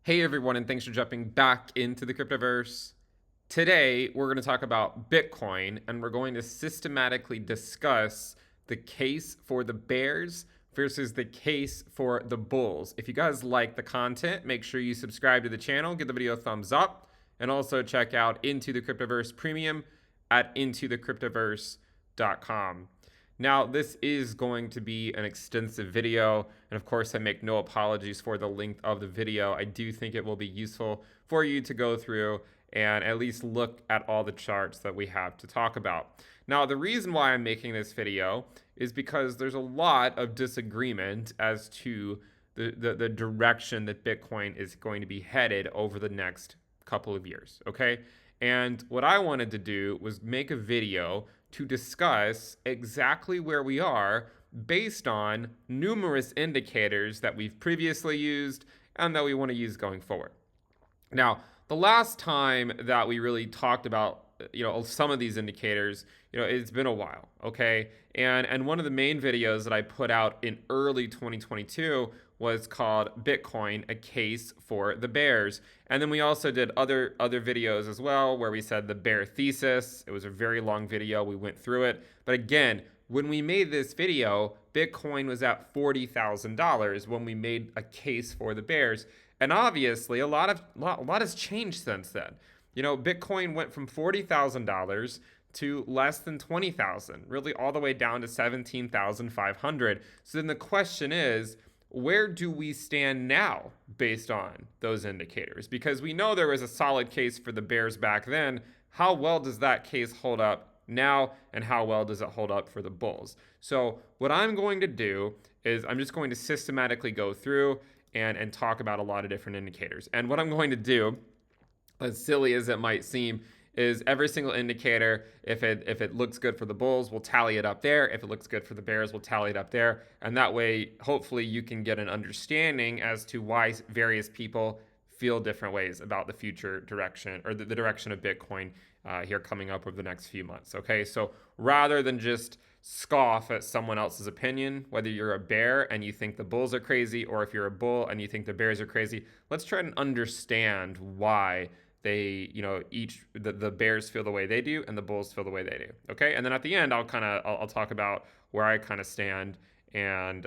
Hey everyone, and thanks for jumping back into the cryptoverse. Today, we're going to talk about Bitcoin, and we're going to systematically discuss the case for the bears versus the case for the bulls. If you guys like the content, make sure you subscribe to the channel, give the video a thumbs up, and also check out Into the Cryptoverse Premium at intothecryptoverse.com. Now, this is going to be an extensive video, and of course, I make no apologies for the length of the video. I do think it will be useful for you to go through and at least look at all the charts that we have to talk about. Now, the reason why I'm making this video is because there's a lot of disagreement as to the direction that Bitcoin is going to be headed over the next couple of years, okay? And what I wanted to do was make a video to discuss exactly where we are based on numerous indicators that we've previously used and that we want to use going forward. Now, the last time that we really talked about, some of these indicators, it's been a while, okay? And one of the main videos that I put out in early 2022 was called Bitcoin, a case for the bears. And then we also did other videos as well where we said the bear thesis. It was a very long video. We went through it. But again, when we made this video, Bitcoin was at $40,000 when we made a case for the bears. And obviously, a lot has changed since then. Bitcoin went from $40,000 to less than 20,000, really all the way down to 17,500. So then the question is, where do we stand now based on those indicators? Because we know there was a solid case for the bears back then. How well does that case hold up now, and how well does it hold up for the bulls? So what I'm going to do is I'm just going to systematically go through and talk about a lot of different indicators. And what I'm going to do, as silly as it might seem, is every single indicator, if it looks good for the bulls, we'll tally it up there. If it looks good for the bears, we'll tally it up there. And that way, hopefully you can get an understanding as to why various people feel different ways about the future direction, or the direction of Bitcoin here coming up over the next few months, okay? So rather than just scoff at someone else's opinion, whether you're a bear and you think the bulls are crazy, or if you're a bull and you think the bears are crazy, let's try and understand why they, the bears feel the way they do and the bulls feel the way they do, okay? And then at the end, I'll talk about where I kind of stand and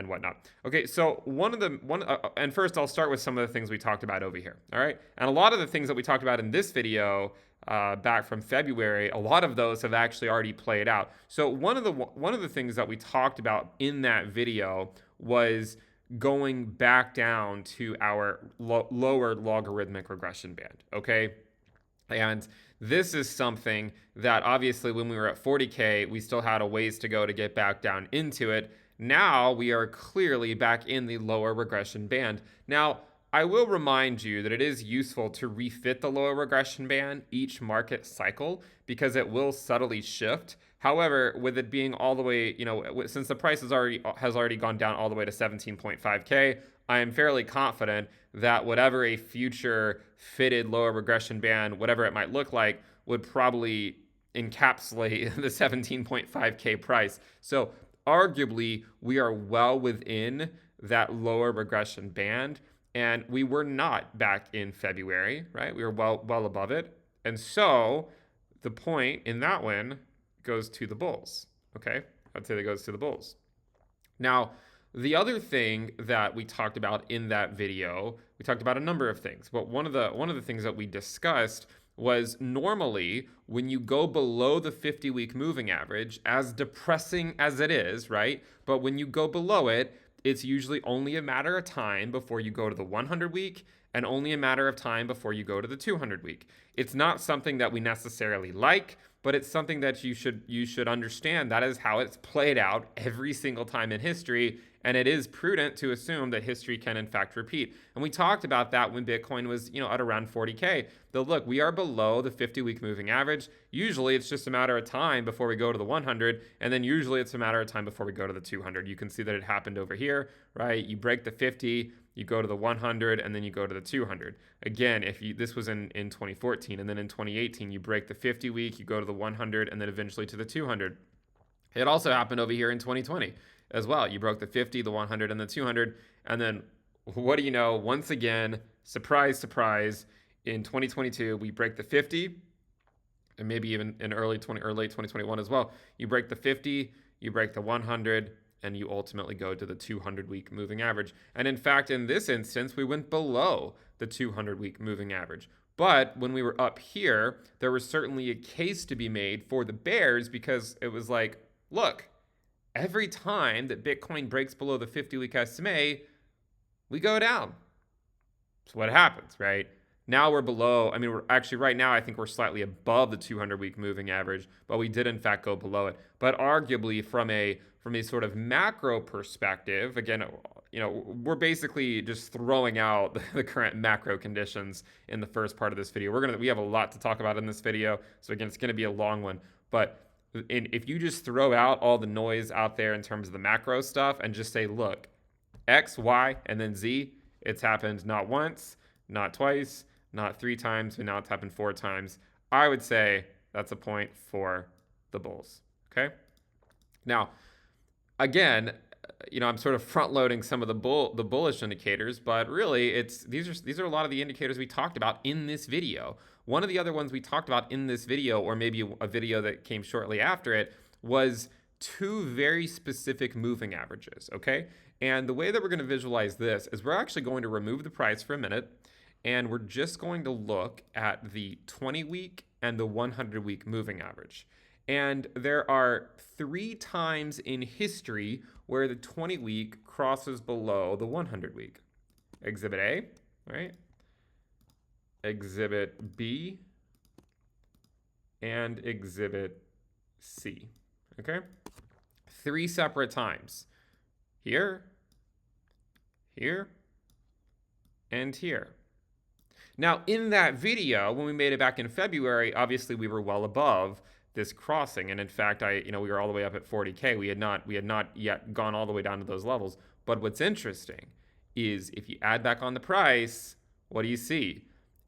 whatnot. Okay, so and first I'll start with some of the things we talked about over here, all right? And a lot of the things that we talked about in this video back from February, a lot of those have actually already played out. So one of the things that we talked about in that video was going back down to our lower logarithmic regression band, okay? And this is something that obviously when we were at 40K, we still had a ways to go to get back down into it. Now we are clearly back in the lower regression band. Now, I will remind you that it is useful to refit the lower regression band each market cycle because it will subtly shift. However, with it being all the way, since the price has already gone down all the way to 17.5K, I am fairly confident that whatever a future fitted lower regression band, whatever it might look like, would probably encapsulate the 17.5K price. So arguably, we are well within that lower regression band, and we were not back in February, right? We were well above it. And so the point in that one goes to the bulls, okay? I'd say that goes to the bulls. Now, the other thing that we talked about in that video, we talked about a number of things, but one of the things that we discussed was normally when you go below the 50-week moving average, as depressing as it is, right? But when you go below it, it's usually only a matter of time before you go to the 100-week and only a matter of time before you go to the 200-week. It's not something that we necessarily like, but it's something that you should understand. That is how it's played out every single time in history, and it is prudent to assume that history can in fact repeat. And we talked about that when Bitcoin was, at around 40K. Though look, we are below the 50-week moving average. Usually it's just a matter of time before we go to the 100, and then usually it's a matter of time before we go to the 200. You can see that it happened over here, right? You break the 50, you go to the 100, and then you go to the 200. Again, this was in 2014, and then in 2018, you break the 50 week, you go to the 100, and then eventually to the 200. It also happened over here in 2020 as well. You broke the 50, the 100, and the 200, and then what do you know? Once again, surprise, surprise, in 2022, we break the 50, and maybe even in early 20 or late 2021 as well. You break the 50, you break the 100, and you ultimately go to the 200-week moving average. And in fact, in this instance, we went below the 200-week moving average. But when we were up here, there was certainly a case to be made for the bears, because it was like, look, every time that Bitcoin breaks below the 50-week SMA, we go down. So what happens, right? Now we're below. I mean, we're actually right now, I think we're slightly above the 200-week moving average, but we did in fact go below it. But arguably from a sort of macro perspective, again, you know, we're basically just throwing out the current macro conditions in the first part of this video. We have a lot to talk about in this video. So again, it's going to be a long one, but if you just throw out all the noise out there in terms of the macro stuff and just say, look, X, Y, and then Z, it's happened not once, not twice, not 3 times, but now it's happened 4 times. I would say that's a point for the bulls, okay? Now, again, you know, I'm sort of front loading some of the bullish indicators, but really these are a lot of the indicators we talked about in this video. One of the other ones we talked about in this video, or maybe a video that came shortly after it, was 2 very specific moving averages, okay? And the way that we're going to visualize this is we're actually going to remove the price for a minute, and we're just going to look at the 20-week and the 100-week moving average. And there are 3 times in history where the 20-week crosses below the 100-week. Exhibit A, right? Exhibit B, and Exhibit C, okay? 3 separate times. Here, here, and here. Now, in that video, when we made it back in February, obviously we were well above this crossing, and in fact, we were all the way up at 40K. We had not yet gone all the way down to those levels. But what's interesting is if you add back on the price, what do you see?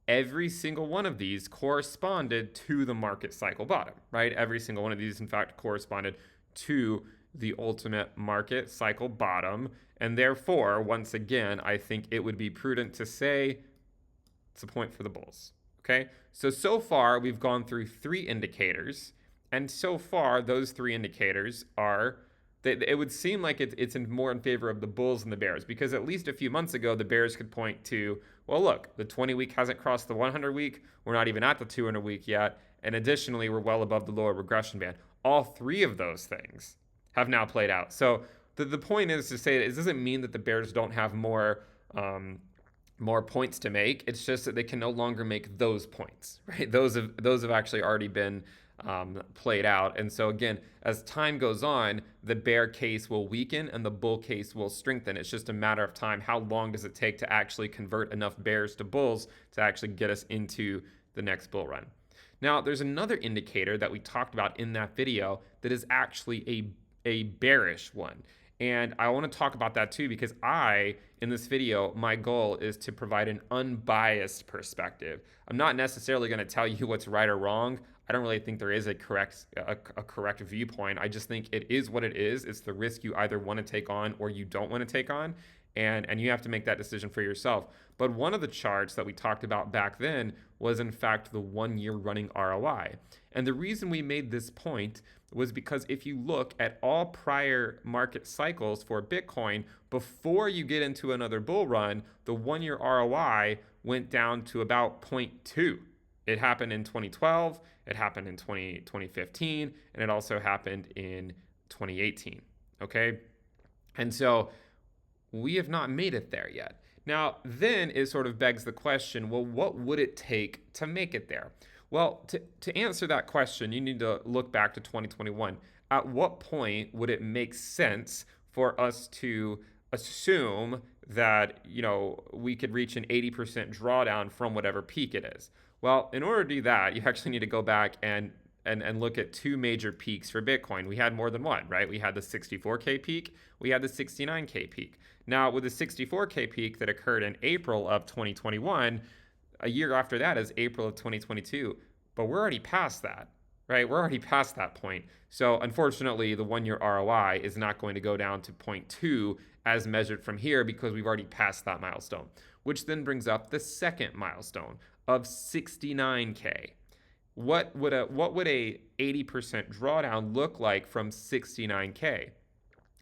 Every single one of these corresponded to the market cycle bottom, right? Every single one of these, in fact, corresponded to the ultimate market cycle bottom, and therefore, once again, I think it would be prudent to say it's a point for the bulls, okay? So far, we've gone through 3 indicators, and so far, those 3 indicators are, it would seem like it's more in favor of the bulls than the bears, because at least a few months ago, the bears could point to, well, look, the 20-week hasn't crossed the 100-week, we're not even at the 200-week yet, and additionally, we're well above the lower regression band. All 3 of those things have now played out. So the point is to say that it doesn't mean that the bears don't have more points to make. It's just that they can no longer make those points, right? Those have actually already been played out. And so again, as time goes on, the bear case will weaken and the bull case will strengthen. It's just a matter of time. How long does it take to actually convert enough bears to bulls to actually get us into the next bull run? Now, there's another indicator that we talked about in that video that is actually a bearish one. And I want to talk about that too, because in this video, my goal is to provide an unbiased perspective. I'm not necessarily going to tell you what's right or wrong. I don't really think there is a correct viewpoint. I just think it is what it is. It's the risk you either want to take on or you don't want to take on. And you have to make that decision for yourself. But one of the charts that we talked about back then was in fact the 1-year running ROI. And the reason we made this point was because if you look at all prior market cycles for Bitcoin, before you get into another bull run, the 1-year ROI went down to about 0.2. It happened in 2012, it happened in 2015, and it also happened in 2018, okay? And so we have not made it there yet. Now, then it sort of begs the question, well, what would it take to make it there? Well, to answer that question, you need to look back to 2021. At what point would it make sense for us to assume that, we could reach an 80% drawdown from whatever peak it is? Well, in order to do that, you actually need to go back and look at 2 major peaks for Bitcoin. We had more than one, right? We had the 64K peak, we had the 69K peak. Now, with the 64K peak that occurred in April of 2021, a year after that is April of 2022, but we're already past that. right? We're already past that point. So unfortunately, the 1-year ROI is not going to go down to 0.2 as measured from here because we've already passed that milestone, which then brings up the second milestone of 69K. What would a 80% drawdown look like from 69K?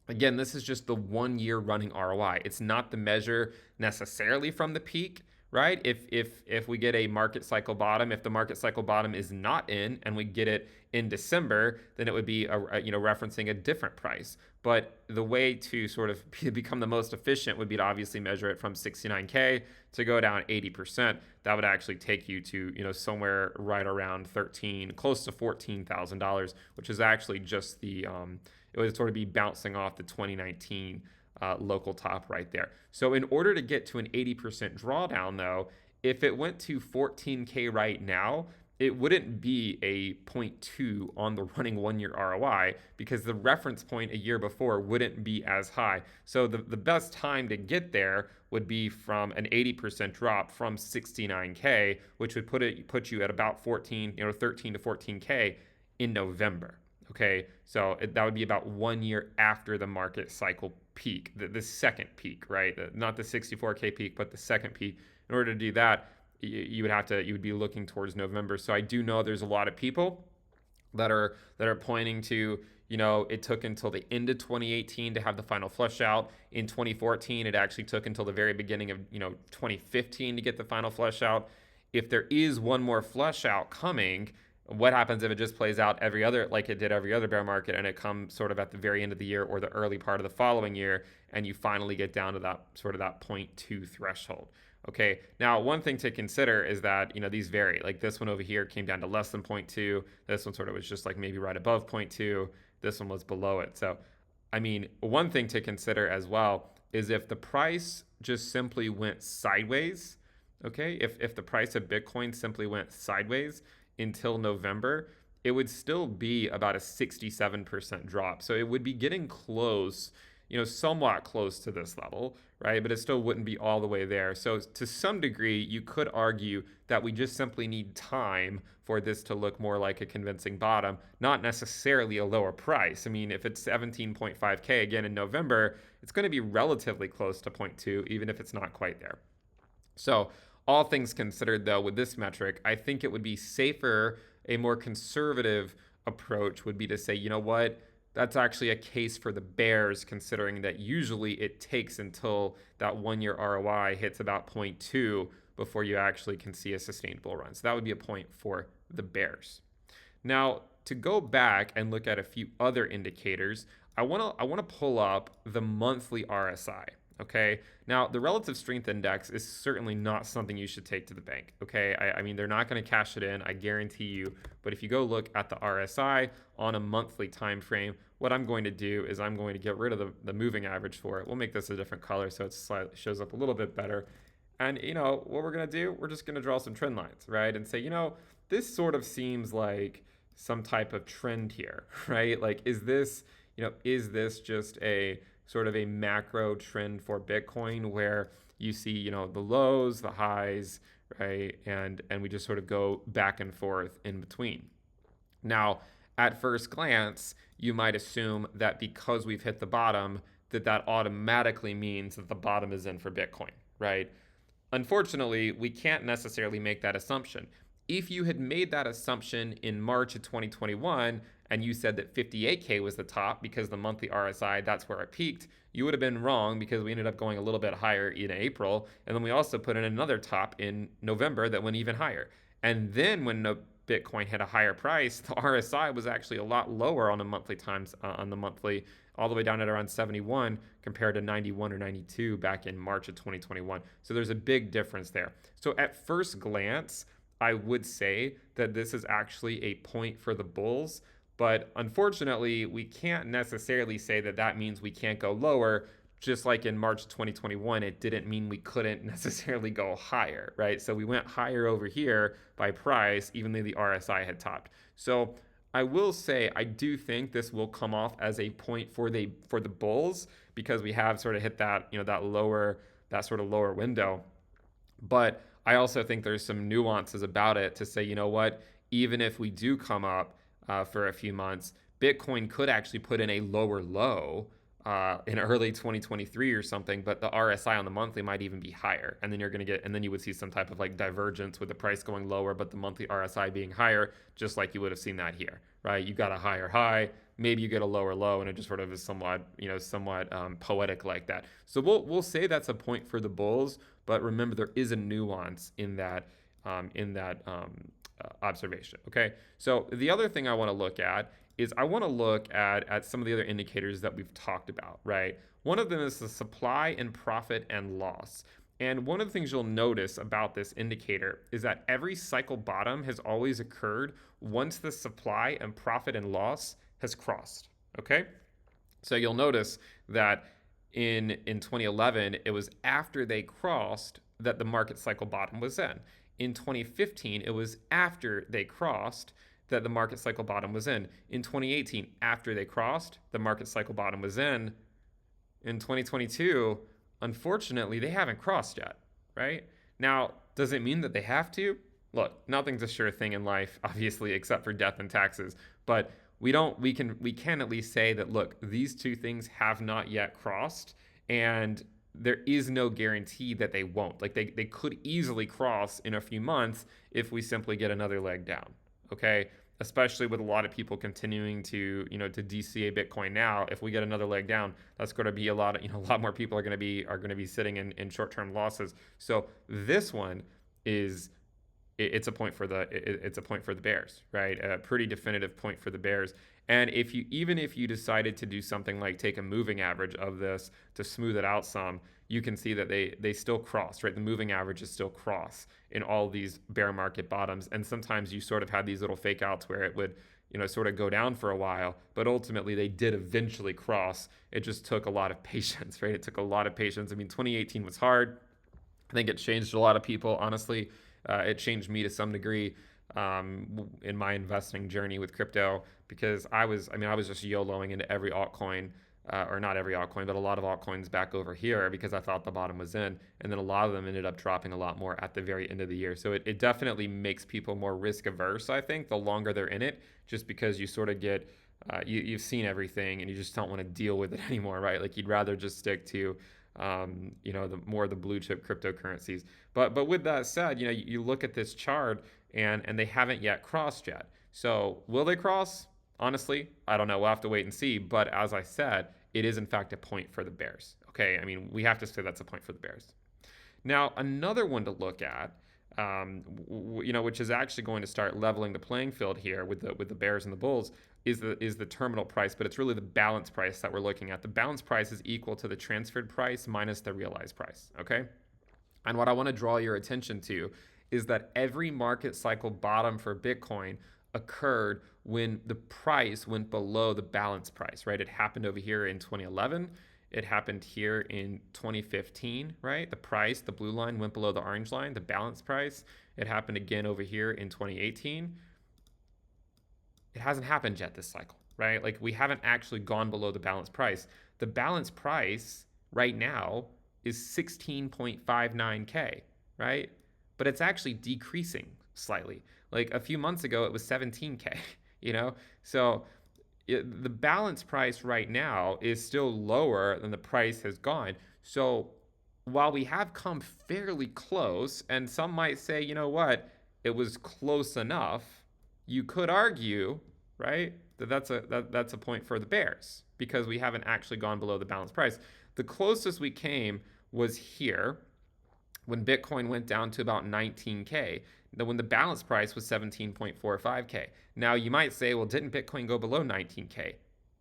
Again, this is just the 1-year running ROI. It's not the measure necessarily from the peak, right? If we get a market cycle bottom, if the market cycle bottom is not in and we get it in December, then it would be referencing a different price. But the way to sort of become the most efficient would be to obviously measure it from 69K to go down 80%. That would actually take you to somewhere right around close to $14,000, which is actually just the it would sort of be bouncing off the 2019 local top right there. So in order to get to an 80% drawdown though, if it went to 14K right now, it wouldn't be a 0.2 on the running 1-year ROI because the reference point a year before wouldn't be as high. So the best time to get there would be from an 80% drop from 69K, which would put you at about 13 to 14K in November. Okay, so that would be about 1 year after the market cycle peak, the second peak, right? Not the 64K peak, but the second peak. In order to do that, you would be looking towards November. So I do know there's a lot of people that are pointing to, it took until the end of 2018 to have the final flush out. In 2014, it actually took until the very beginning of 2015 to get the final flush out. If there is one more flush out coming, what happens if it just plays out like it did every other bear market, and it comes sort of at the very end of the year or the early part of the following year, and you finally get down to that 0.2 threshold? Okay, now one thing to consider is that these vary. Like this one over here came down to less than 0.2. This one sort of was just like maybe right above 0.2. This one was below it. So I mean, one thing to consider as well is if the price just simply went sideways. Okay, if the price of Bitcoin simply went sideways until November, it would still be about a 67% drop. So it would be getting close, somewhat close to this level, right? But it still wouldn't be all the way there. So to some degree, you could argue that we just simply need time for this to look more like a convincing bottom, not necessarily a lower price. I mean, if it's 17.5K again in November, it's going to be relatively close to 0.2, even if it's not quite there. So all things considered, though, with this metric, I think it would be safer, a more conservative approach would be to say, you know what, that's actually a case for the bears, considering that usually it takes until that 1-year ROI hits about 0.2 before you actually can see a sustainable run. So that would be a point for the bears. Now, to go back and look at a few other indicators, I want to pull up the monthly RSI. Okay, now the relative strength index is certainly not something you should take to the bank. Okay, I mean, they're not going to cash it in, I guarantee you. But if you go look at the RSI on a monthly time frame, what I'm going to do is I'm going to get rid of the moving average for it. We'll make this a different color so it shows up a little bit better. And what we're going to do, we're just going to draw some trend lines, right? And say, this sort of seems like some type of trend here, right? Like, is this just a sort of a macro trend for Bitcoin where you see, the lows, the highs, right? And we just sort of go back and forth in between. Now, at first glance, you might assume that because we've hit the bottom, that automatically means that the bottom is in for Bitcoin, right? Unfortunately, we can't necessarily make that assumption. If you had made that assumption in March of 2021 and you said that 58K was the top because the monthly RSI, that's where it peaked, you would have been wrong because we ended up going a little bit higher in April. And then we also put in another top in November that went even higher. And then when the Bitcoin hit a higher price, the RSI was actually a lot lower on the monthly all the way down at around 71 compared to 91 or 92 back in March of 2021. So there's a big difference there. So at first glance, I would say that this is actually a point for the bulls, but unfortunately, we can't necessarily say that means we can't go lower. Just like in March 2021, it didn't mean we couldn't necessarily go higher, right? So we went higher over here by price, even though the RSI had topped. So I will say I do think this will come off as a point for the bulls because we have sort of hit that that sort of lower window. But I also think there's some nuances about it to say, even if we do come up for a few months, Bitcoin could actually put in a lower low in early 2023 or something, but the RSI on the monthly might even be higher. And then you're going to get, and then you would see some type of like divergence with the price going lower, but the monthly RSI being higher, just like you would have seen that here, right? You got a higher high, maybe you get a lower low, and it just sort of is somewhat, somewhat poetic like that. So we'll say that's a point for the bulls, but remember there is a nuance in that observation. Okay, so the other thing I want to look at is I want to look at some of the other indicators that we've talked about, right? One of them is the supply and profit and loss. And one of the things you'll notice about this indicator is that every cycle bottom has always occurred once the supply and profit and loss has crossed, okay? So you'll notice that in 2011, it was after they crossed that the market cycle bottom was in. In 2015, it was after they crossed that the market cycle bottom was in. In 2018, after they crossed, the market cycle bottom was in. In 2022, unfortunately, they haven't crossed yet, right? Now, does it mean that they have to? Look, nothing's a sure thing in life, obviously, except for death and taxes. But we can at least say that, look, these two things have not yet crossed, and there is no guarantee that they won't. Like they could easily cross in a few months if we simply get another leg down. Okay, especially with a lot of people continuing to to DCA Bitcoin now. If we get another leg down, that's going to be a lot more people are going to be sitting in short-term losses. So this one is it's a point for the bears, right? A pretty definitive point for the bears. And even if you decided to do something like take a moving average of this to smooth it out some, you can see that they still cross, right? The moving averages still cross in all these bear market bottoms. And sometimes you sort of had these little fake outs where it would, sort of go down for a while, but ultimately they did eventually cross. It just took a lot of patience, right? It took a lot of patience. I mean, 2018 was hard. I think it changed a lot of people, honestly. It changed me to some degree in my investing journey with crypto because I was just YOLOing into every altcoin, or not every altcoin, but a lot of altcoins back over here because I thought the bottom was in. And then a lot of them ended up dropping a lot more at the very end of the year. So it definitely makes people more risk averse, I think, the longer they're in it, just because you sort of get, you've seen everything and you just don't want to deal with it anymore, right? Like you'd rather just stick to the more of the blue chip cryptocurrencies. But with that said, you look at this chart and they haven't yet crossed yet. So will they cross? Honestly, I don't know. We'll have to wait and see. But as I said, it is in fact a point for the bears. Okay, I mean, we have to say that's a point for the bears. Now, another one to look at, which is actually going to start leveling the playing field here with the bears and the bulls, is the terminal price, but it's really the balance price that we're looking at. The balance price is equal to the transferred price minus the realized price, okay? And what I want to draw your attention to is that every market cycle bottom for Bitcoin occurred when the price went below the balance price, right? It happened over here in 2011. It happened here in 2015, right? The price, the blue line, went below the orange line, the balance price. It happened again over here in 2018. It hasn't happened yet this cycle, right? Like we haven't actually gone below the balance price. The balance price right now is 16.59K, right? But it's actually decreasing slightly. Like a few months ago, it was 17K, So the balance price right now is still lower than the price has gone. So while we have come fairly close, and some might say, you know what, it was close enough, you could argue, right, that's a point for the bears because we haven't actually gone below the balance price. The closest we came was here when Bitcoin went down to about 19K. When the balance price was 17.45K. Now you might say, well, didn't Bitcoin go below 19K?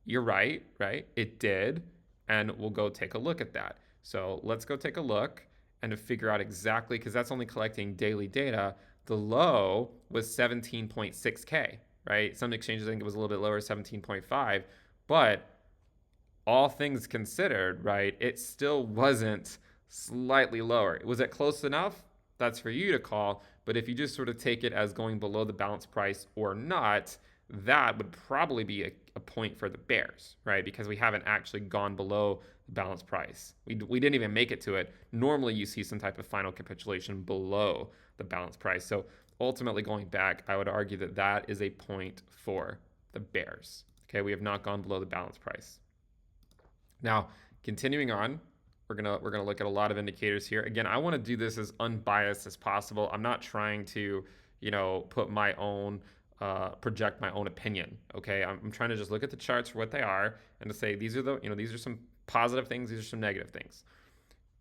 You're right? It did, and we'll go take a look at that. So let's go take a look and to figure out exactly, because that's only collecting daily data. The low was 17.6K, right? Some exchanges, I think it was a little bit lower, 17.5, but all things considered, right, it still wasn't slightly lower. Was it close enough? That's for you to call. But if you just sort of take it as going below the balance price or not, that would probably be a point for the bears, right? Because we haven't actually gone below the balance price. We didn't even make it to it. Normally you see some type of final capitulation below the balance price. So ultimately going back, I would argue that is a point for the bears. Okay, we have not gone below the balance price. Now, continuing on, we're gonna look at a lot of indicators here. Again, I want to do this as unbiased as possible. I'm not trying to, put my own project my own opinion. Okay, I'm trying to just look at the charts for what they are and to say these are these are some positive things, these are some negative things.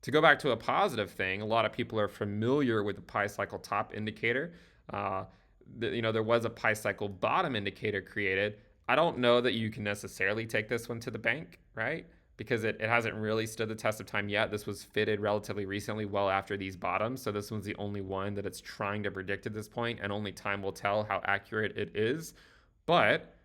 To go back to a positive thing, a lot of people are familiar with the pi cycle top indicator. There was a pi cycle bottom indicator created. I don't know that you can necessarily take this one to the bank, right? Because it hasn't really stood the test of time yet. This was fitted relatively recently, well after these bottoms. So this one's the only one that it's trying to predict at this point, and only time will tell how accurate it is. But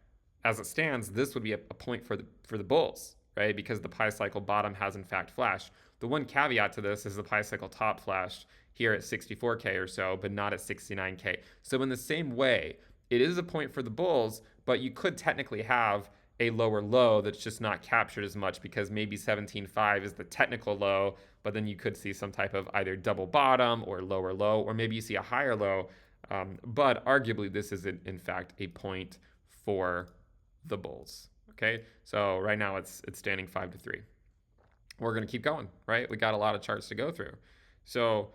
as it stands, this would be a point for the bulls, right? Because the pi cycle bottom has in fact flashed. The one caveat to this is the pi cycle top flashed here at 64K or so, but not at 69K. So in the same way, it is a point for the bulls, but you could technically have a lower low that's just not captured as much, because maybe 17.5 is the technical low, but then you could see some type of either double bottom or lower low, or maybe you see a higher low. But arguably, this is in fact a point for the bulls. Okay, so right now it's standing 5-3. We're going to keep going, right? We got a lot of charts to go through. So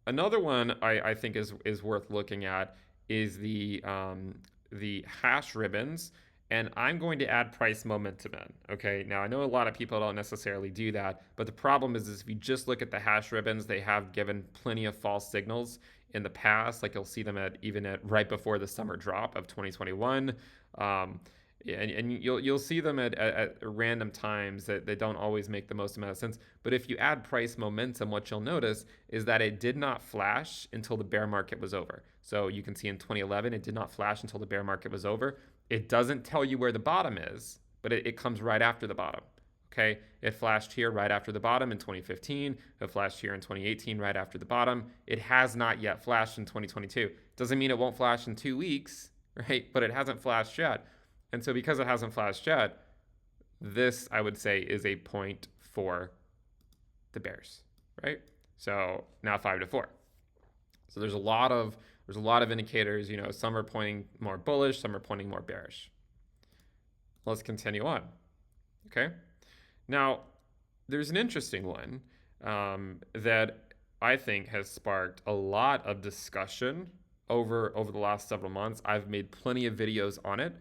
another one I think is worth looking at is the hash ribbons, and I'm going to add price momentum in. Okay, now I know a lot of people don't necessarily do that, but the problem is if you just look at the hash ribbons, they have given plenty of false signals in the past. Like you'll see them even at right before the summer drop of 2021. And you'll see them at random times that they don't always make the most amount of sense. But if you add price momentum, what you'll notice is that it did not flash until the bear market was over. So you can see in 2011, it did not flash until the bear market was over. It doesn't tell you where the bottom is, but it comes right after the bottom. Okay, it flashed here right after the bottom in 2015. It flashed here in 2018 right after the bottom. It has not yet flashed in 2022. Doesn't mean it won't flash in 2 weeks, right? But it hasn't flashed yet. And so because it hasn't flashed yet, this, I would say, is a point for the bears, right? So now 5-4. So there's a lot of indicators, some are pointing more bullish, some are pointing more bearish. Let's continue on, okay? Now, there's an interesting one that I think has sparked a lot of discussion over the last several months. I've made plenty of videos on it.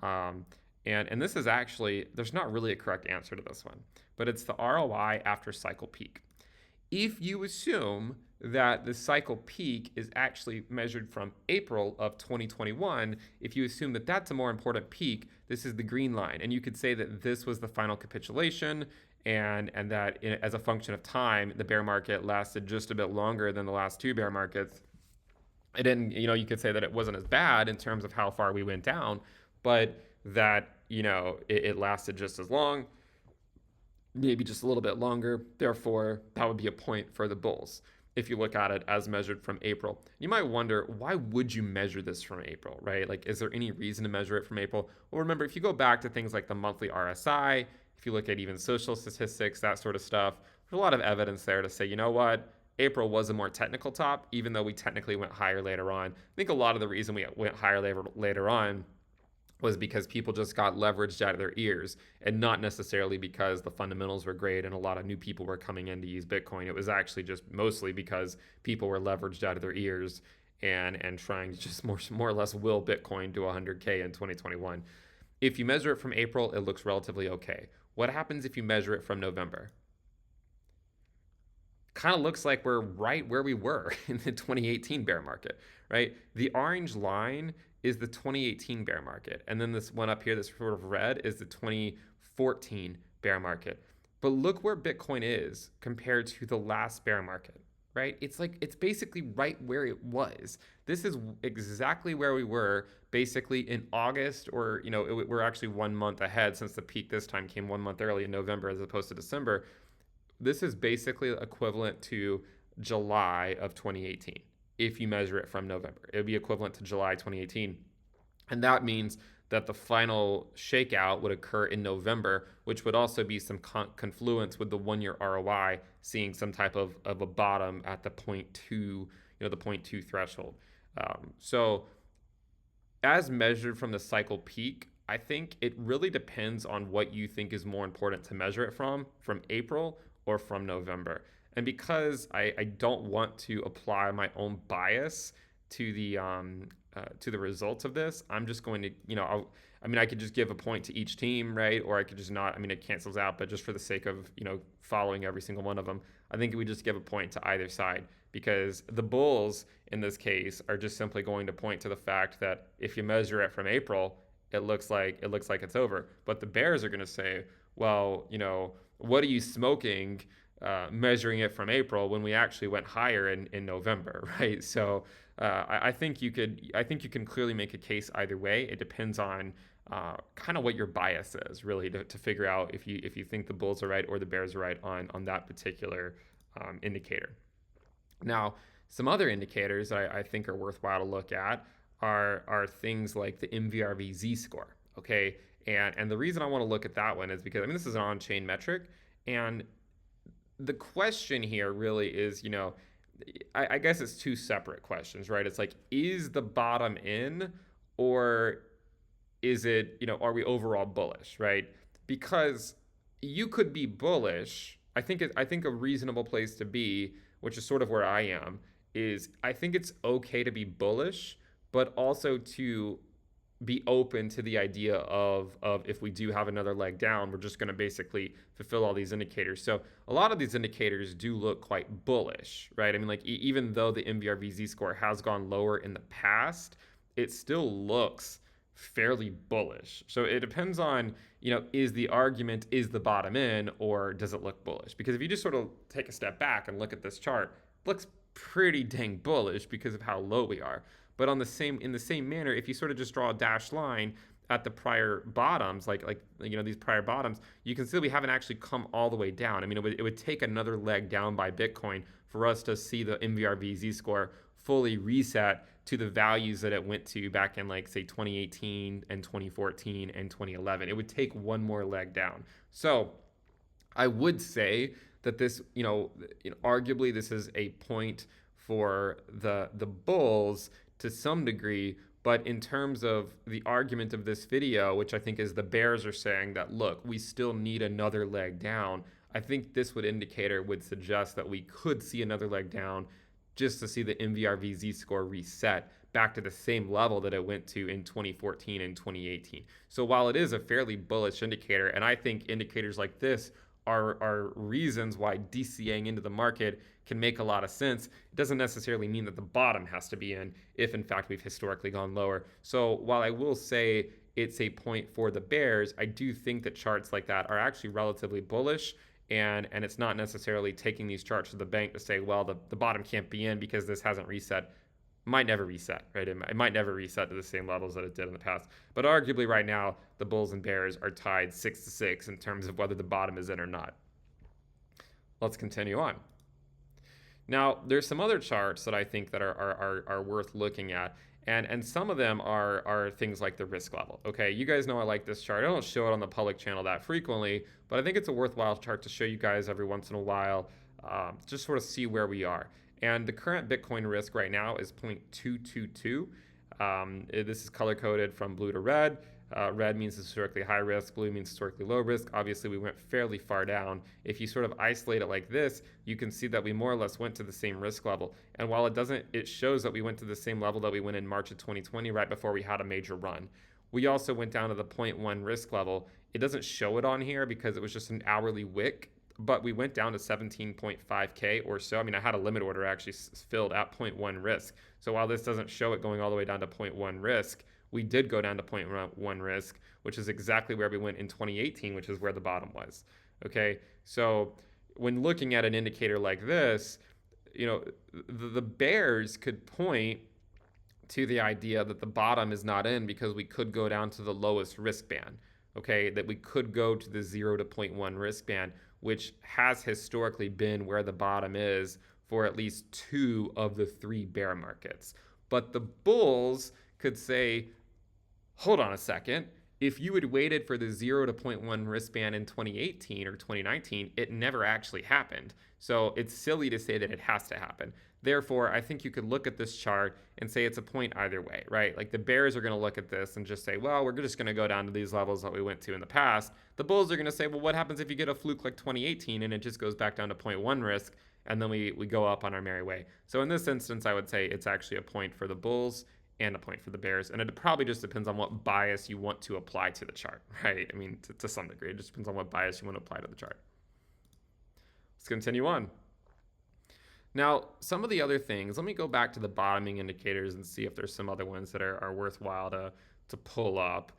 And this is actually, there's not really a correct answer to this one, but it's the ROI after cycle peak. If you assume that the cycle peak is actually measured from April of 2021, if you assume that that's a more important peak, this is the green line. And you could say that this was the final capitulation, and that as a function of time, the bear market lasted just a bit longer than the last two bear markets. It didn't, you could say that it wasn't as bad in terms of how far we went down, but that, it lasted just as long, maybe just a little bit longer. Therefore, that would be a point for the bulls if you look at it as measured from April. You might wonder, why would you measure this from April, right? Like, is there any reason to measure it from April? Well, remember, if you go back to things like the monthly RSI, if you look at even social statistics, that sort of stuff, there's a lot of evidence there to say, you know what? April was a more technical top, even though we technically went higher later on. I think a lot of the reason we went higher later on was because people just got leveraged out of their ears, and not necessarily because the fundamentals were great and a lot of new people were coming in to use Bitcoin. It was actually just mostly because people were leveraged out of their ears and trying to just more or less will Bitcoin to 100K in 2021. If you measure it from April, it looks relatively okay. What happens if you measure it from November? Kind of looks like we're right where we were in the 2018 bear market, right? The orange line is the 2018 bear market. And then this one up here, this sort of red, is the 2014 bear market. But look where Bitcoin is compared to the last bear market, right? It's basically right where it was. This is exactly where we were basically in August, or, we're actually 1 month ahead, since the peak this time came 1 month early in November as opposed to December. This is basically equivalent to July of 2018. If you measure it from November, it would be equivalent to July 2018. And that means that the final shakeout would occur in November, which would also be some confluence with the 1-year ROI seeing some type of a bottom at the 0.2, the 0.2 threshold. So as measured from the cycle peak, I think it really depends on what you think is more important to measure it from April or from November. And because I don't want to apply my own bias to the results of this, I'm just going to, I could just give a point to each team, right? Or I could just not, it cancels out, but just for the sake of, following every single one of them, I think we just give a point to either side, because the bulls in this case are just simply going to point to the fact that if you measure it from April, it looks like it's over. But the bears are going to say, well, what are you smoking, measuring it from April when we actually went higher in November, right? So I think you can clearly make a case either way. It depends on kind of what your bias is, really, to figure out if you think the bulls are right or the bears are right on that particular indicator. Now, some other indicators that I think are worthwhile to look at are things like the MVRV score, okay? And the reason I want to look at that one is because, this is an on-chain metric, and the question here really is, I guess it's two separate questions, right? It's like, is the bottom in, or is it, are we overall bullish, right? Because you could be bullish. I think a reasonable place to be, which is sort of where I am, is I think it's okay to be bullish, but also to be open to the idea of if we do have another leg down, we're just going to basically fulfill all these indicators. So a lot of these indicators do look quite bullish, right? Even though the MVRV score has gone lower in the past, it still looks fairly bullish. So it depends on, is the argument, is the bottom in, or does it look bullish? Because if you just sort of take a step back and look at this chart, it looks pretty dang bullish because of how low we are. But in the same manner, if you sort of just draw a dashed line at the prior bottoms, like these prior bottoms, you can see we haven't actually come all the way down. It would take another leg down by Bitcoin for us to see the MVRV score fully reset to the values that it went to back in, say 2018 and 2014 and 2011. It would take one more leg down. So I would say that this, arguably this is a point for the bulls to some degree, but in terms of the argument of this video, which I think is the bears are saying that, look, we still need another leg down, I think this indicator would suggest that we could see another leg down just to see the MVRV score reset back to the same level that it went to in 2014 and 2018. So while it is a fairly bullish indicator, and I think indicators like this are reasons why DCAing into the market can make a lot of sense, it doesn't necessarily mean that the bottom has to be in if in fact we've historically gone lower. So while I will say it's a point for the bears, I do think that charts like that are actually relatively bullish, and it's not necessarily taking these charts to the bank to say, well, the bottom can't be in because this hasn't reset. Might never reset, right? It might never reset to the same levels that it did in the past. But arguably right now, the bulls and bears are tied 6-6 in terms of whether the bottom is in or not. Let's continue on. Now, there's some other charts that I think that are worth looking at, and some of them are things like the risk level. Okay, you guys know I like this chart. I don't show it on the public channel that frequently, but I think it's a worthwhile chart to show you guys every once in a while, just sort of see where we are. And the current Bitcoin risk right now is 0.222. This is color-coded from blue to red. Red means historically high risk, blue means historically low risk. Obviously, we went fairly far down. If you sort of isolate it like this, you can see that we more or less went to the same risk level. And while it shows that we went to the same level that we went in March of 2020, right before we had a major run. We also went down to the 0.1 risk level. It doesn't show it on here because it was just an hourly wick, but we went down to 17.5K or so. I had a limit order actually filled at 0.1 risk. So while this doesn't show it going all the way down to 0.1 risk, we did go down to 0.1 risk, which is exactly where we went in 2018, which is where the bottom was. Okay, so when looking at an indicator like this, the bears could point to the idea that the bottom is not in because we could go down to the lowest risk band. Okay, that we could go to the 0 to 0.1 risk band, which has historically been where the bottom is for at least 2 of the 3 bear markets. But the bulls could say, hold on a second, if you had waited for the 0 to 0.1 wristband in 2018 or 2019, it never actually happened. So it's silly to say that it has to happen. Therefore, I think you could look at this chart and say it's a point either way, right? Like the bears are going to look at this and just say, well, we're just going to go down to these levels that we went to in the past. The bulls are going to say, well, what happens if you get a fluke like 2018 and it just goes back down to 0.1 risk, and then we go up on our merry way. So in this instance, I would say it's actually a point for the bulls and a point for the bears. And it probably just depends on what bias you want to apply to the chart, right? I mean, to some degree, it just depends on what bias you want to apply to the chart. Let's continue on. Now, some of the other things, let me go back to the bottoming indicators and see if there's some other ones that are worthwhile to pull up.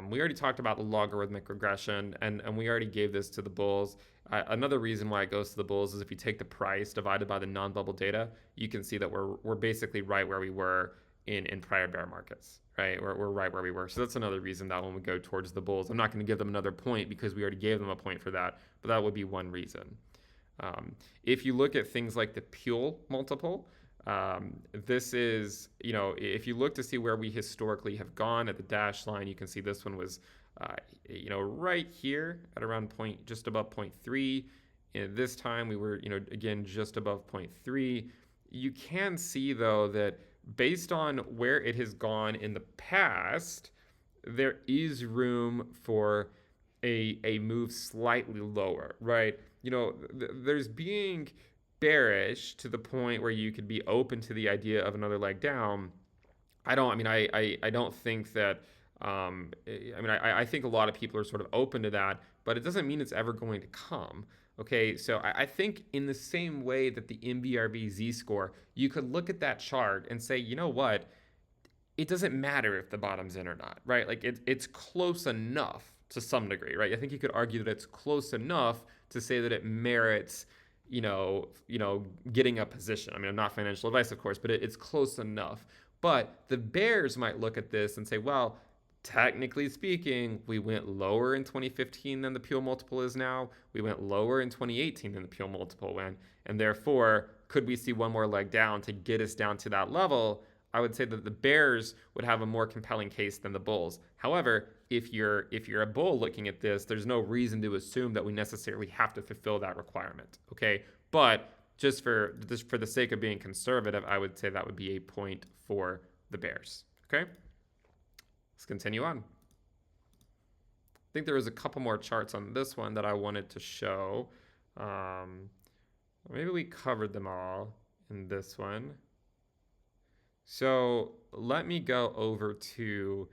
We already talked about the logarithmic regression, and we already gave this to the bulls. Another reason why it goes to the bulls is if you take the price divided by the non-bubble data, you can see that we're basically right where we were in prior bear markets, right? We're right where we were. So that's another reason that one would go towards the bulls. I'm not going to give them another point because we already gave them a point for that, but that would be one reason. If you look at things like the Puell multiple, this is, if you look to see where we historically have gone at the dashed line, you can see this one was, right here at around just above 0.3. And this time we were, again, just above 0.3. You can see, though, that based on where it has gone in the past, there is room for a move slightly lower, right? There's being bearish to the point where you could be open to the idea of another leg down. I don't think that, I think a lot of people are sort of open to that, but it doesn't mean it's ever going to come. Okay, so I think in the same way that the MBRB Z-score, you could look at that chart and say, you know what, it doesn't matter if the bottom's in or not, right? Like it's close enough to some degree, right? I think you could argue that it's close enough to say that it merits, getting a position. I mean, I'm not financial advice, of course, but it's close enough. But the bears might look at this and say, well, technically speaking, we went lower in 2015 than the Puell multiple is now. We went lower in 2018 than the Puell multiple went. And therefore, could we see one more leg down to get us down to that level? I would say that the bears would have a more compelling case than the bulls. However, if you're a bull looking at this, there's no reason to assume that we necessarily have to fulfill that requirement. Okay, but just for the sake of being conservative, I would say that would be a point for the bears. Okay, let's continue on. I think there was a couple more charts on this one that I wanted to show. Maybe we covered them all in this one. So let me go over to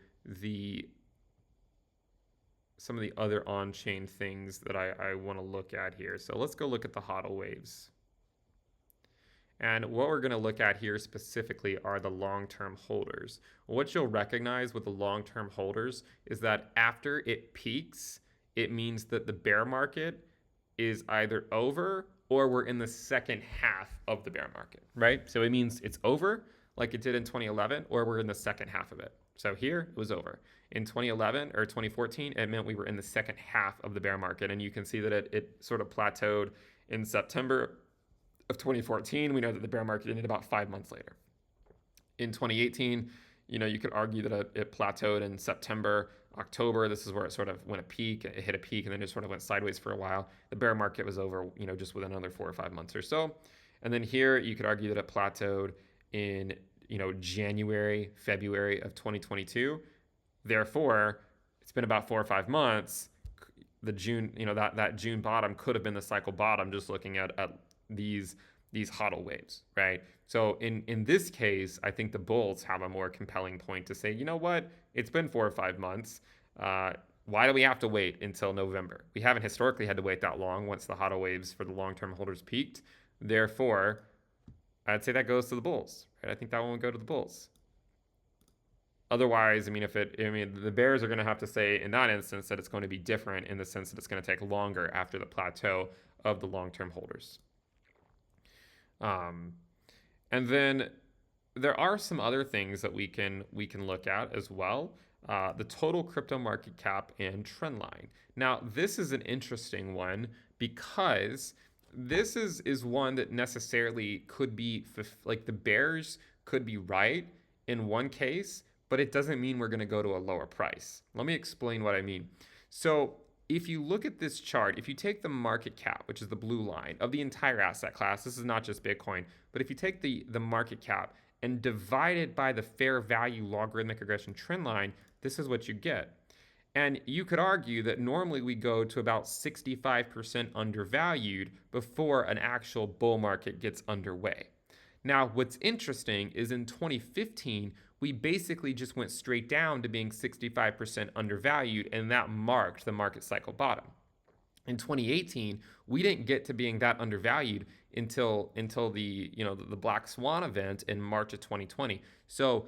some of the other on-chain things that I want to look at here. So let's go look at the HODL waves. And what we're going to look at here specifically are the long-term holders. What you'll recognize with the long-term holders is that after it peaks, it means that the bear market is either over or we're in the second half of the bear market, right? So it means it's over, like it did in 2011, or we're in the second half of it. So here, it was over. In 2011 or 2014, it meant we were in the second half of the bear market. And you can see that it sort of plateaued in September of 2014. We know that the bear market ended about 5 months later. In 2018, you could argue that it plateaued in September, October. This is where it sort of went a peak. It hit a peak and then just sort of went sideways for a while. The bear market was over, just within another 4 or 5 months or so. And then here, you could argue that it plateaued in January, February of 2022. Therefore, it's been about 4 or 5 months. The June, that June bottom could have been the cycle bottom, just looking at these HODL waves, right? So in this case, I think the bulls have a more compelling point to say, you know what, it's been 4 or 5 months. Why do we have to wait until November? We haven't historically had to wait that long once the HODL waves for the long-term holders peaked. Therefore, I'd say that goes to the bulls, right? I think that one would go to the bulls. Otherwise, the bears are going to have to say in that instance that it's going to be different in the sense that it's going to take longer after the plateau of the long-term holders. And then there are some other things that we can look at as well. The total crypto market cap and trend line. Now, this is an interesting one because this is one that necessarily could be, like the bears could be right in one case, but it doesn't mean we're going to go to a lower price. Let me explain what I mean. So if you look at this chart, if you take the market cap, which is the blue line of the entire asset class, this is not just Bitcoin, but if you take the market cap and divide it by the fair value logarithmic regression trend line, this is what you get. And you could argue that normally we go to about 65% undervalued before an actual bull market gets underway. Now, what's interesting is in 2015, we basically just went straight down to being 65% undervalued, and that marked the market cycle bottom. In 2018, we didn't get to being that undervalued until the the Black Swan event in March of 2020. So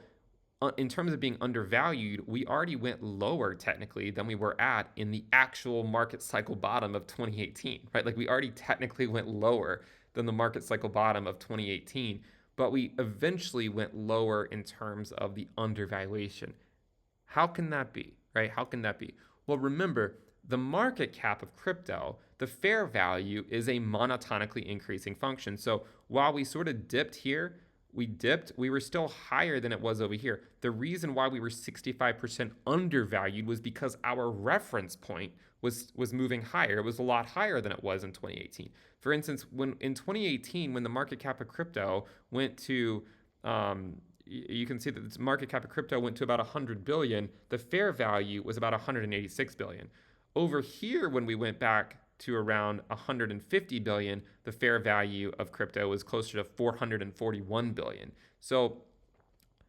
in terms of being undervalued, we already went lower technically than we were at in the actual market cycle bottom of 2018, right? Like we already technically went lower than the market cycle bottom of 2018, but we eventually went lower in terms of the undervaluation. How can that be, right? How can that be? Well, remember, the market cap of crypto, the fair value is a monotonically increasing function. So while we sort of dipped here, we were still higher than it was over here. The reason why we were 65% undervalued was because our reference point was moving higher. It was a lot higher than it was in 2018. For instance, in 2018, when the market cap of crypto went to, you can see that the market cap of crypto went to about 100 billion. The fair value was about 186 billion. Over here, when we went back to around 150 billion, the fair value of crypto was closer to 441 billion. So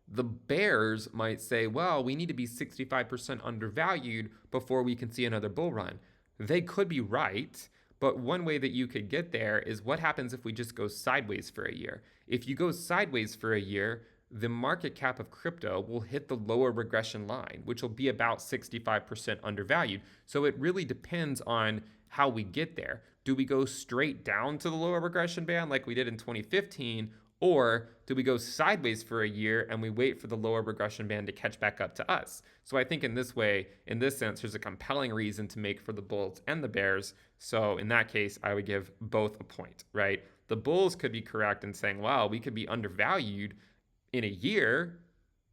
the bears might say, well, we need to be 65% undervalued before we can see another bull run. They could be right, but one way that you could get there is what happens if we just go sideways for a year? If you go sideways for a year, the market cap of crypto will hit the lower regression line, which will be about 65% undervalued. So it really depends on how we get there. Do we go straight down to the lower regression band like we did in 2015, or do we go sideways for a year and we wait for the lower regression band to catch back up to us? So I think in this way, in this sense, there's a compelling reason to make for the bulls and the bears. So in that case, I would give both a point, right? The bulls could be correct in saying, wow, we could be undervalued in a year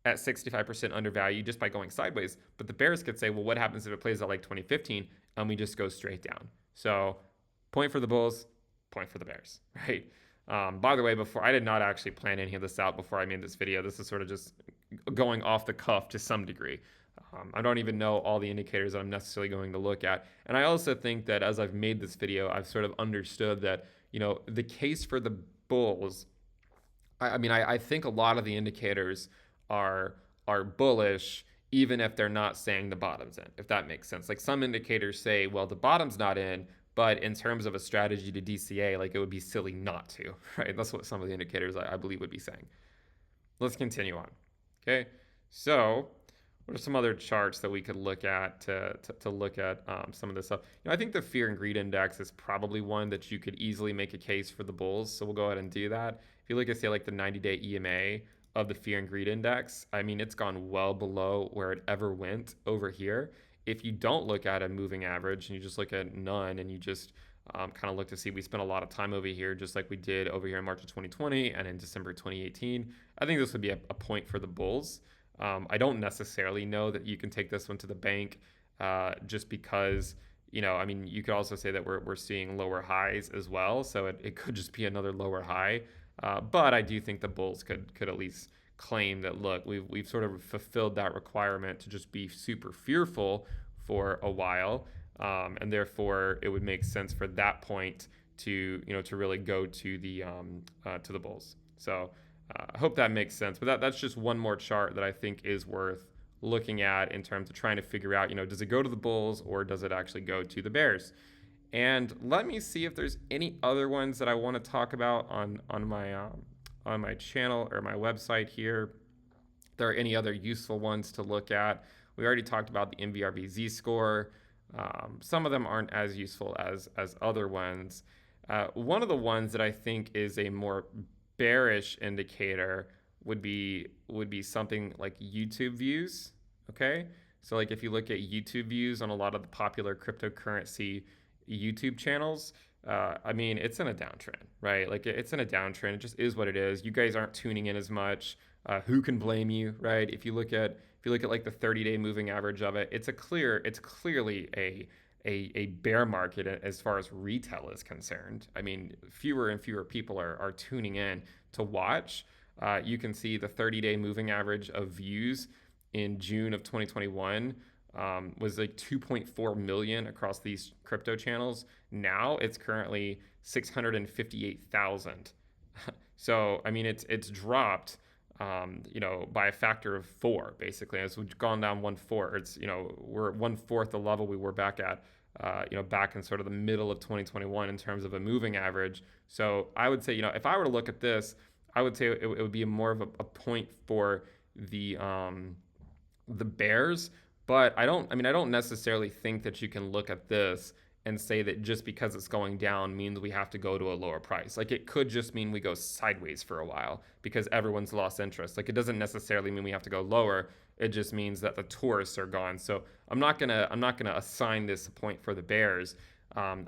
at 65% undervalued just by going sideways. But the bears could say, well, what happens if it plays out like 2015 and we just go straight down? So point for the bulls, point for the bears, right? By the way, before I did not actually plan any of this out before I made this video. This is sort of just going off the cuff to some degree. I don't even know all the indicators that I'm necessarily going to look at. And I also think that as I've made this video, I've sort of understood that, the case for the bulls, I think a lot of the indicators are bullish, even if they're not saying the bottom's in, if that makes sense. Like some indicators say, well, the bottom's not in, but in terms of a strategy to DCA, like it would be silly not to, right? That's what some of the indicators I believe would be saying. Let's continue on. Okay, so what are some other charts that we could look at to look at some of this stuff? I think the fear and greed index is probably one that you could easily make a case for the bulls. So we'll go ahead and do that. If you look at, say, like the 90-day EMA of the fear and greed index, it's gone well below where it ever went over here. If you don't look at a moving average and you just look at none and you just kind of look to see, we spent a lot of time over here, just like we did over here in March of 2020 and in December 2018. I think this would be a point for the bulls. I don't necessarily know that you can take this one to the bank just because, you could also say that we're seeing lower highs as well. So it could just be another lower high. But I do think the bulls could at least claim that, look, we've sort of fulfilled that requirement to just be super fearful for a while. And therefore, it would make sense for that point to really go to the bulls. So I hope that makes sense. But that's just one more chart that I think is worth looking at in terms of trying to figure out, does it go to the bulls or does it actually go to the bears? And let me see if there's any other ones that I want to talk about on my channel or my website here. If there are any other useful ones to look at. We already talked about the MVRV Z-score. Some of them aren't as useful as other ones. One of the ones that I think is a more bearish indicator would be something like YouTube views. Okay, so like if you look at YouTube views on a lot of the popular cryptocurrency YouTube channels, it's in a downtrend, right? Like it's in a downtrend. It just is what it is. You guys aren't tuning in as much. Who can blame you, right? If you look at If you look at like the 30-day moving average of it, it's clearly a bear market as far as retail is concerned. I mean, fewer and fewer people are tuning in to watch. You can see the 30-day moving average of views in June of 2021 was like 2.4 million across these crypto channels. Now it's currently 658,000. So I mean, it's dropped, by a factor of 4 basically. As we've gone down 1/4, it's we're at 1/4 the level we were back at. Back in sort of the middle of 2021 in terms of a moving average. So I would say, if I were to look at this, I would say it would be more of a point for the bears. But I don't necessarily think that you can look at this and say that just because it's going down means we have to go to a lower price. Like, it could just mean we go sideways for a while because everyone's lost interest. Like, it doesn't necessarily mean we have to go lower. It just means that the tourists are gone. So I'm not gonna assign this a point for the bears,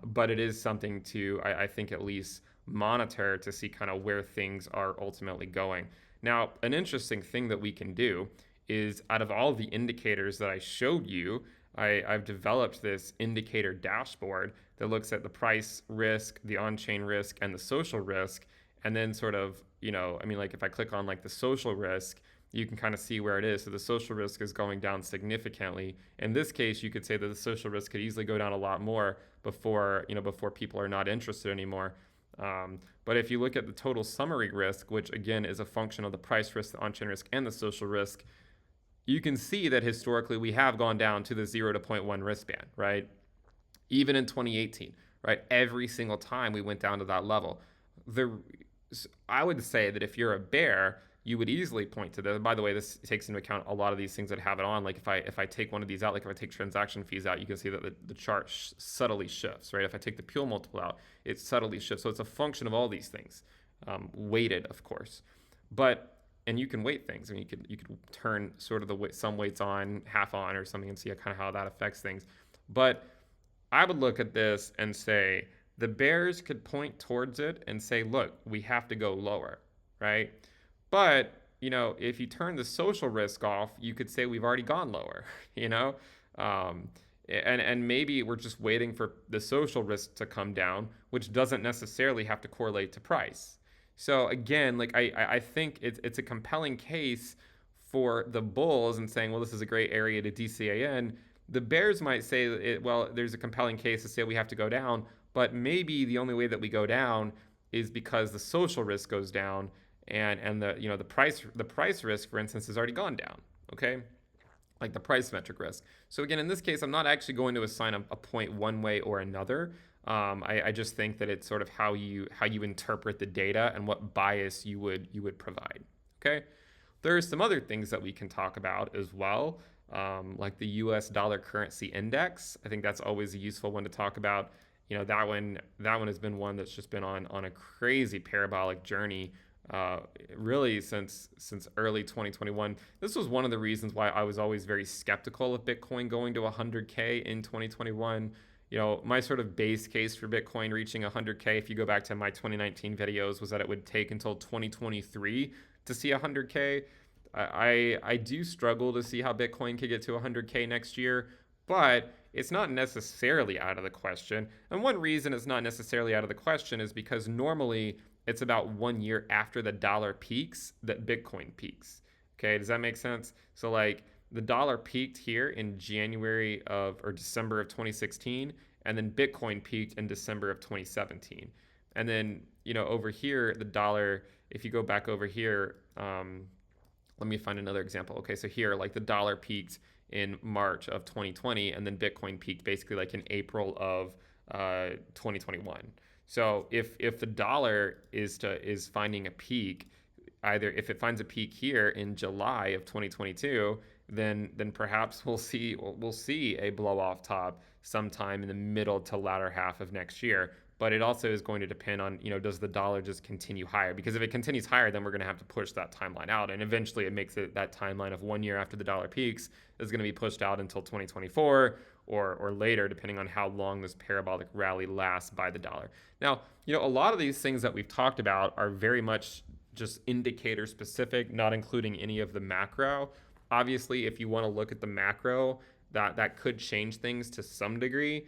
but it is something to I think at least monitor to see kind of where things are ultimately going. Now, an interesting thing that we can do is, out of all the indicators that I showed you, I've developed this indicator dashboard that looks at the price risk, the on-chain risk, and the social risk. And then sort of, like if I click on like the social risk, you can kind of see where it is. So the social risk is going down significantly. In this case, you could say that the social risk could easily go down a lot more before people are not interested anymore. But if you look at the total summary risk, which again is a function of the price risk, the on-chain risk, and the social risk, you can see that historically we have gone down to the 0 to 0.1 risk band, right? Even in 2018, right? Every single time we went down to that level. I would say that if you're a bear, you would easily point to that. By the way, this takes into account a lot of these things that have it on. Like if I take one of these out, like if I take transaction fees out, you can see that the chart subtly shifts, right? If I take the Puell multiple out, it subtly shifts. So it's a function of all these things, weighted, of course. And you can weight things. I mean, you could turn sort of some weights on, half on, or something, and see kind of how that affects things. But I would look at this and say the bears could point towards it and say, look, we have to go lower, right? But if you turn the social risk off, you could say we've already gone lower, and maybe we're just waiting for the social risk to come down, which doesn't necessarily have to correlate to price. So again, like I think it's a compelling case for the bulls and saying, well, this is a great area to DCA in. The bears might say, well, there's a compelling case to say we have to go down, but maybe the only way that we go down is because the social risk goes down, and the price risk, for instance, has already gone down. Okay, like the price metric risk. So again, in this case, I'm not actually going to assign a point one way or another. I just think that it's sort of how you interpret the data and what bias you would provide. Okay, there are some other things that we can talk about as well, like the U.S. dollar currency index. I think that's always a useful one to talk about. That one has been one that's just been on a crazy parabolic journey, really since early 2021. This was one of the reasons why I was always very skeptical of Bitcoin going to 100K in 2021. My sort of base case for Bitcoin reaching 100K, if you go back to my 2019 videos, was that it would take until 2023 to see 100K. I do struggle to see how Bitcoin could get to 100K next year, but it's not necessarily out of the question. And one reason it's not necessarily out of the question is because normally it's about 1 year after the dollar peaks that Bitcoin peaks. Okay, does that make sense? So like, the dollar peaked here in December of 2016, and then Bitcoin peaked in December of 2017. And then, over here, the dollar, if you go back over here, let me find another example. Okay, so here, like the dollar peaked in March of 2020, and then Bitcoin peaked basically like in April of 2021. So if the dollar is finding a peak, either if it finds a peak here in July of 2022, then perhaps we'll see a blow off top sometime in the middle to latter half of next year. But it also is going to depend on, does the dollar just continue higher? Because if it continues higher, then we're going to have to push that timeline out. And eventually it makes it that timeline of 1 year after the dollar peaks is going to be pushed out until 2024 or later, depending on how long this parabolic rally lasts by the dollar. Now, a lot of these things that we've talked about are very much just indicator specific, not including any of the macro. Obviously, if you want to look at the macro, that could change things to some degree.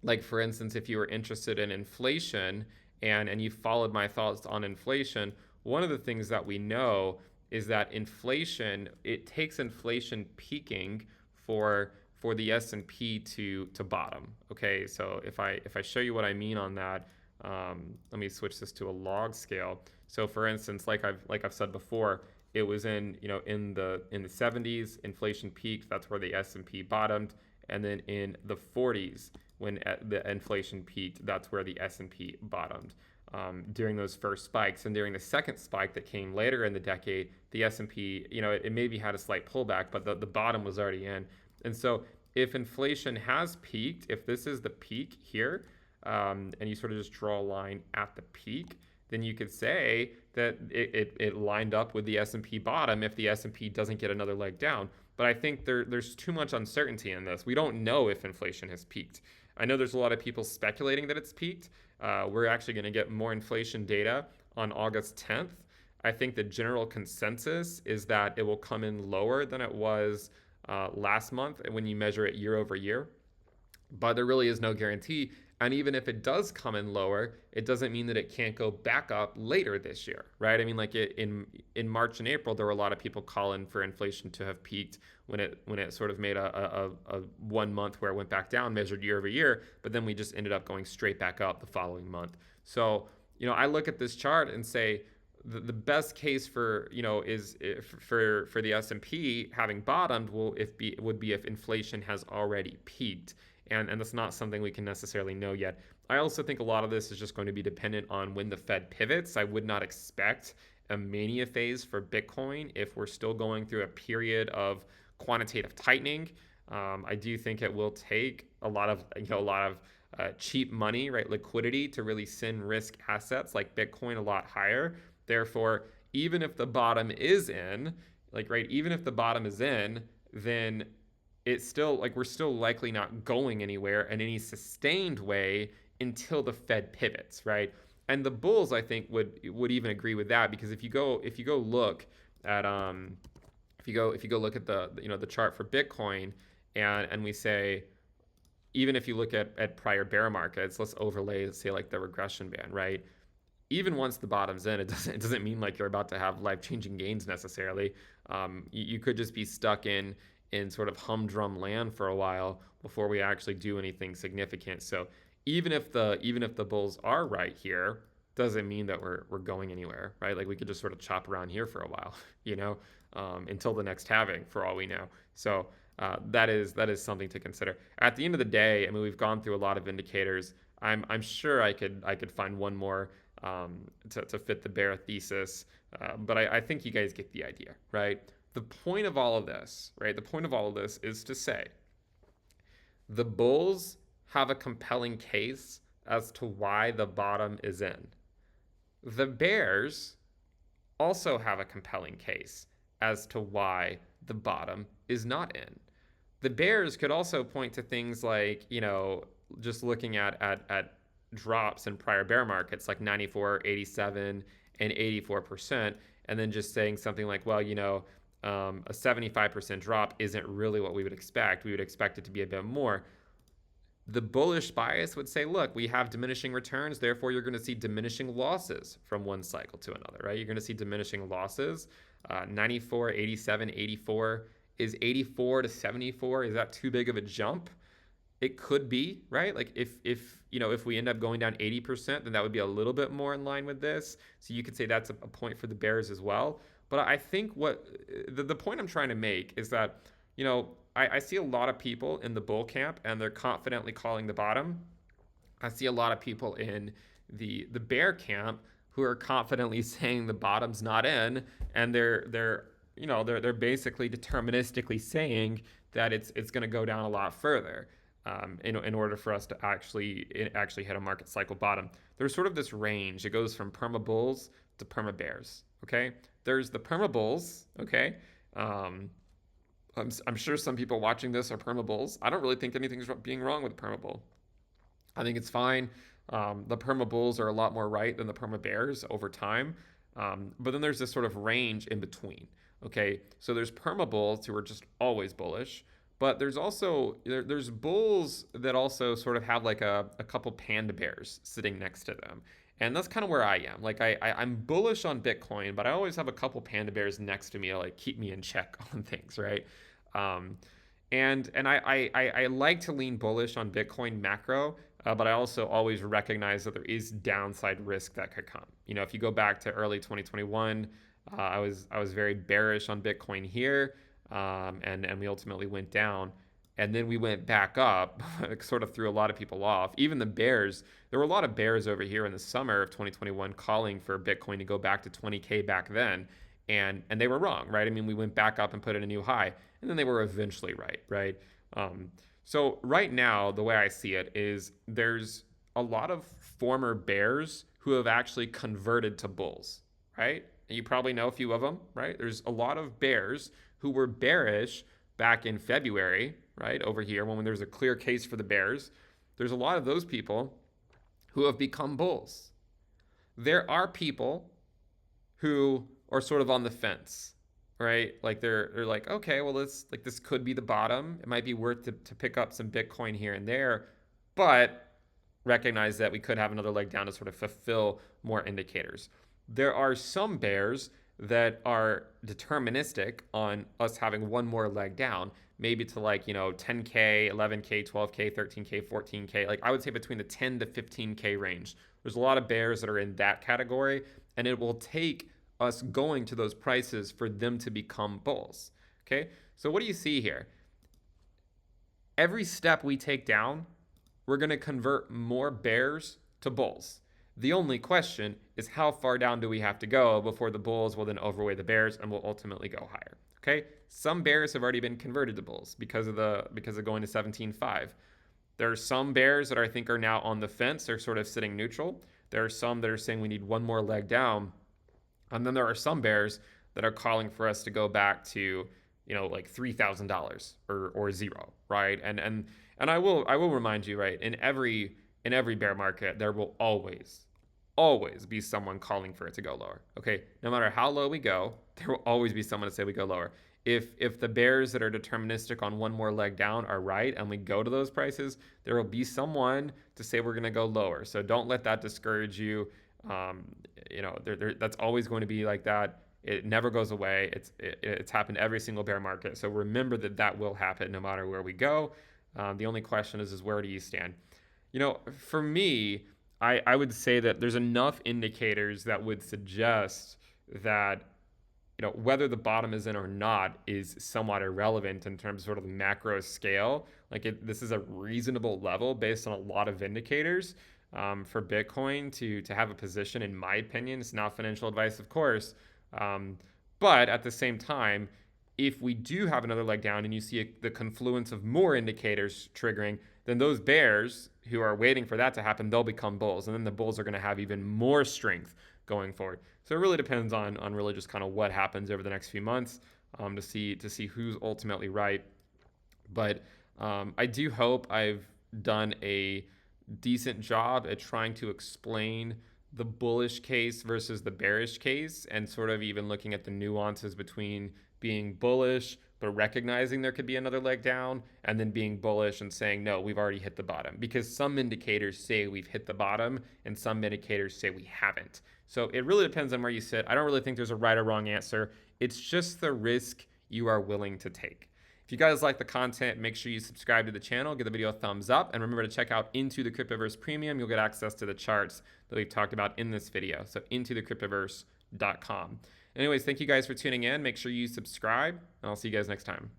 Like for instance, if you were interested in inflation and you followed my thoughts on inflation, one of the things that we know is that inflation, it takes inflation peaking for the S&P to bottom. Okay, so if I show you what I mean on that, let me switch this to a log scale. So for instance, like I've said before, it was in the 70s, inflation peaked. That's where the S&P bottomed, and then in the 40s, when the inflation peaked, that's where the S&P bottomed. During those first spikes, and during the second spike that came later in the decade, the S&P, it maybe had a slight pullback, but the bottom was already in. And so if inflation has peaked, if this is the peak here, and you sort of just draw a line at the peak, then you could say that it lined up with the S&P bottom if the S&P doesn't get another leg down. But I think there's too much uncertainty in this. We don't know if inflation has peaked. I know there's a lot of people speculating that it's peaked. We're actually going to get more inflation data on August 10th. I think the general consensus is that it will come in lower than it was last month when you measure it year over year. But there really is no guarantee. And even if it does come in lower, it doesn't mean that it can't go back up later this year, right? I mean, like in March and April, there were a lot of people calling for inflation to have peaked when it sort of made a 1 month where it went back down, measured year over year, but then we just ended up going straight back up the following month. So, I look at this chart and say the best case for is for the S&P having bottomed would be if inflation has already peaked. And that's not something we can necessarily know yet. I also think a lot of this is just going to be dependent on when the Fed pivots. I would not expect a mania phase for Bitcoin if we're still going through a period of quantitative tightening. I do think it will take a lot of cheap money, right, liquidity to really send risk assets like Bitcoin a lot higher. Therefore, even if the bottom is in, even if the bottom is in, then it's still we're still likely not going anywhere in any sustained way until the Fed pivots, right? And the bulls, I think, would even agree with that, because if you go look at the chart for Bitcoin, and we say, even if you look at prior bear markets, let's overlay, say, like the regression band, right? Even once the bottom's in, it doesn't mean like you're about to have life-changing gains necessarily. You could just be stuck in sort of humdrum land for a while before we actually do anything significant. So even if the bulls are right here, doesn't mean that we're going anywhere, right? Like we could just sort of chop around here for a while, until the next halving, for all we know. So that is something to consider. At the end of the day, I mean, we've gone through a lot of indicators. I'm sure I could find one more to fit the bear thesis, but I think you guys get the idea, right? The point of all of this, right? The point of all of this is to say the bulls have a compelling case as to why the bottom is in. The bears also have a compelling case as to why the bottom is not in. The bears could also point to things like, just looking at drops in prior bear markets like 94, 87, and 84%, and then just saying something like, well, a 75% drop isn't really what we would expect. We would expect it to be a bit more. The bullish bias would say, look, we have diminishing returns, therefore you're going to see diminishing losses from one cycle to another, right? You're going to see diminishing losses. 94, 87, 84. Is 84 to 74, is that too big of a jump? It could be, right? Like if we end up going down 80%, then that would be a little bit more in line with this. So you could say that's a point for the bears as well. But I think what the point I'm trying to make is that, I see a lot of people in the bull camp and they're confidently calling the bottom. I see a lot of people in the bear camp who are confidently saying the bottom's not in, and they're basically deterministically saying that it's going to go down a lot further. In order for us to actually hit a market cycle bottom. There's sort of this range. It goes from perma bulls to perma bears. Okay, there's the perma bulls. Okay, I'm sure some people watching this are perma bulls. I don't really think anything's being wrong with perma bull. I think it's fine. The perma bulls are a lot more right than the perma bears over time. But then there's this sort of range in between. Okay, so there's perma bulls who are just always bullish, but there's also there's bulls that also sort of have like a couple panda bears sitting next to them. And that's kind of where I am. Like I'm bullish on Bitcoin, but I always have a couple panda bears next to me to like keep me in check on things, right? Um, and I like to lean bullish on Bitcoin macro, but I also always recognize that there is downside risk that could come. You know, if you go back to early 2021, I was very bearish on Bitcoin here, and we ultimately went down, and then we went back up. It sort of threw a lot of people off. Even the bears, there were a lot of bears over here in the summer of 2021 calling for Bitcoin to go back to 20K back then, and they were wrong, right? I mean, we went back up and put in a new high, and then they were eventually right, right? So right now, the way I see it is there's a lot of former bears who have actually converted to bulls, right? And you probably know a few of them, right? There's a lot of bears who were bearish back in February, right? Over here, when there's a clear case for the bears, there's a lot of those people who have become bulls. There are people who are sort of on the fence, right? Like they're like, okay, well, this could be the bottom. It might be worth to pick up some Bitcoin here and there, but recognize that we could have another leg down to sort of fulfill more indicators. There are some bears that are deterministic on us having one more leg down, maybe to like, 10K, 11K, 12K, 13K, 14K. Like I would say between the 10 to 15K range. There's a lot of bears that are in that category, and it will take us going to those prices for them to become bulls. Okay, so what do you see here? Every step we take down, we're going to convert more bears to bulls. The only question is how far down do we have to go before the bulls will then overweigh the bears and will ultimately go higher. Okay, some bears have already been converted to bulls because of going to 17.5. There are some bears that I think are now on the fence. They're sort of sitting neutral. There are some that are saying we need one more leg down. And then there are some bears that are calling for us to go back to, like $3,000 or zero, right? And I will remind you, right, in every bear market, there will always be someone calling for it to go lower. Okay, no matter how low we go, there will always be someone to say we go lower. If the bears that are deterministic on one more leg down are right and we go to those prices, there will be someone to say we're going to go lower. So don't let that discourage you. That's always going to be like that. It never goes away. It's happened every single bear market. So remember that will happen no matter where we go. The only question is where do you stand? For me, I would say that there's enough indicators that would suggest that whether the bottom is in or not is somewhat irrelevant in terms of sort of the macro scale. This is a reasonable level based on a lot of indicators for Bitcoin to have a position, in my opinion. It's not financial advice, of course. But at the same time, if we do have another leg down and you see the confluence of more indicators triggering, then those bears who are waiting for that to happen, they'll become bulls. And then the bulls are going to have even more strength going forward. So it really depends on really just kind of what happens over the next few months to see who's ultimately right. But I do hope I've done a decent job at trying to explain the bullish case versus the bearish case, and sort of even looking at the nuances between being bullish but recognizing there could be another leg down, and then being bullish and saying, no, we've already hit the bottom. Because some indicators say we've hit the bottom and some indicators say we haven't. So it really depends on where you sit. I don't really think there's a right or wrong answer. It's just the risk you are willing to take. If you guys like the content, make sure you subscribe to the channel, give the video a thumbs up, and remember to check out Into the Cryptoverse Premium. You'll get access to the charts that we've talked about in this video. So intothecryptoverse.com. Anyways, thank you guys for tuning in. Make sure you subscribe, and I'll see you guys next time.